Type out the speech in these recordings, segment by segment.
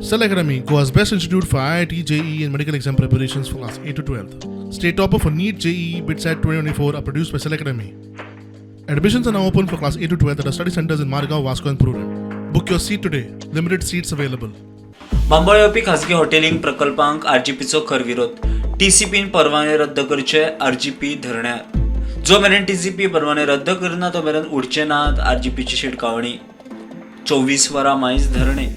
Cell Academy, Goa's best institute for IIT, JEE and medical exam preparations for class 8 to 12. State topper for NEET, JEE, BITSAT 2024 are produced by Cell Academy. Admissions are now open for class 8 to 12 at our study centers in Margao, Vasco and Prudent. Book your seat today. Limited seats available. Bambolim येवपी खासगी hotelling प्रकल्पांक आरजीपीचो खर विरोध. टीसीपीन परवाने रद्द करचे, RGP धरण्यार. जो मेरेन टीसीपी परवाने रद्द करना तो मेरेन उडचे नात आरजीपीची शिडकावणी. 24 वरां मायज धरणे.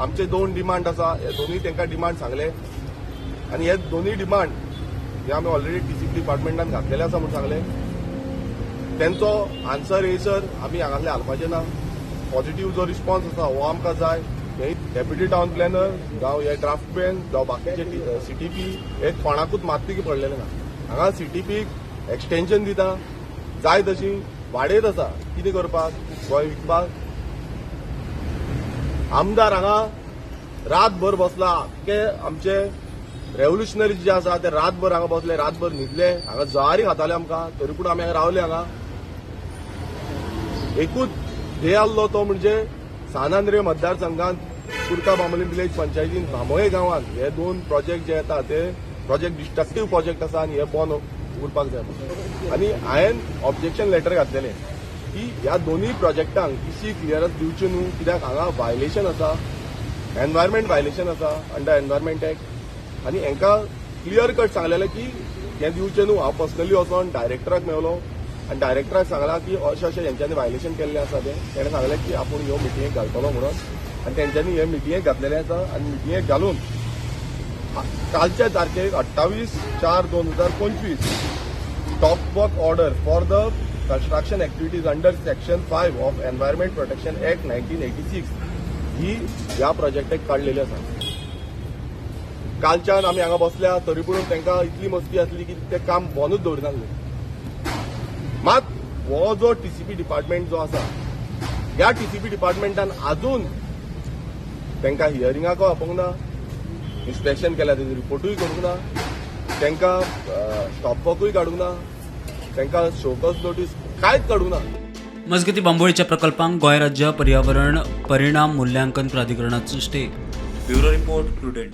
आमचे दोन डिमांड आसा, हे दोन्ही तांकां डिमांड सांगले आनी हे दोन्ही डिमांड हे आमी ऑलरेडी टीसीपी डिपार्टमेंटान घातलेले आसा म्हूण सांगले. तेंचो आन्सर येयसर आमी हांगासले हालपाचे ना. पॉझिटिव्ह जो रिस्पॉन्स आसा हो आमकां जाय. हे डेप्युटी टावन प्लॅनर जावं हे ड्राफ्टमॅन जावं बाकीचे सीटीपी हे कोणाकूच मातूय पडलेले ना. हांगा सीटीपीक एक्सटेन्शन दिता, जाय तशी वाडयत आसा. कितें करपाक, गोंय विकपाक. आमदार हांगा रातभर बसला. के आमचे रेव्होल्युशनरी जे आसा ते रातभर हांगा बसले, रातभर न्हिदले, हांगा जळारी खाताले आमकां. तरी पूण आमी हांगा रावले. हांगा एकूच ध्येय आसलो तो म्हणजे सानांद्रे मतदारसंघात कुर्ता बांबोली विलेज पंचायतीन बांबोळे गांवांत हे दोन प्रोजेक्ट जे येता ते प्रोजेक्ट डिस्ट्रक्टीव प्रोजेक्ट आसा आनी हे बंद उरपाक जाय. आनी हांवें ऑब्जेक्शन लेटर घातलेलें की ह्या दोन्ही प्रोजेक्टांक टीसी क्लियरन्स दिवचे न्हू, कित्याक हांगा वायलेशन आसा, एनवायरमेंट वायलेशन आसा अंडर एनवायरमेंट एक्ट. आनी हांकां क्लियर कट सांगलेलें की हें दिवचें न्हू. हांव पर्सनली वचोन डायरेक्टराक मेळलो आनी डायरेक्टराक सांगलां की अशें अशें हेंच्यांनी वायलेशन केल्लें आसा तें. तेणें सांगलें की आपूण ह्यो मिटिंगेक घालतलो म्हणून. आनी तेंच्यांनी हे मिटिंगेक घातलेलें आसा आनी मिटिंगेक घालून कालच्या तारखेक 28/4/2025 stop work order for the construction activities under section 5 of Environment Protection Act 1986 ही ह्या प्रोजेक्टाक काडलेली आसा. कालच्यान आमी हांगा बसल्या तरी पूण तांकां इतली मस्ती आसली की ते काम बंदूच दवरिनासले. मात हो जो टीसीपी डिपार्टमेंट जो आसा ह्या टीसीपी डिपार्टमेंटान आजून तांकां हियरिंगाक आपोवंक ना, इन्स्पेक्शन केल्या तेजो रिपोर्टूय करूंक ना, तांकां स्टॉप वर्कूय काडूंक ना, तांकां शोकस नोटीस कांयच काडूंक ना. मजगती बांबोळेच्या प्रकल्पांक गोंय राज्य पर्यावरण परिणाम मुल्यांकन प्राधिकरणाचो स्टे. Bureau report prudent.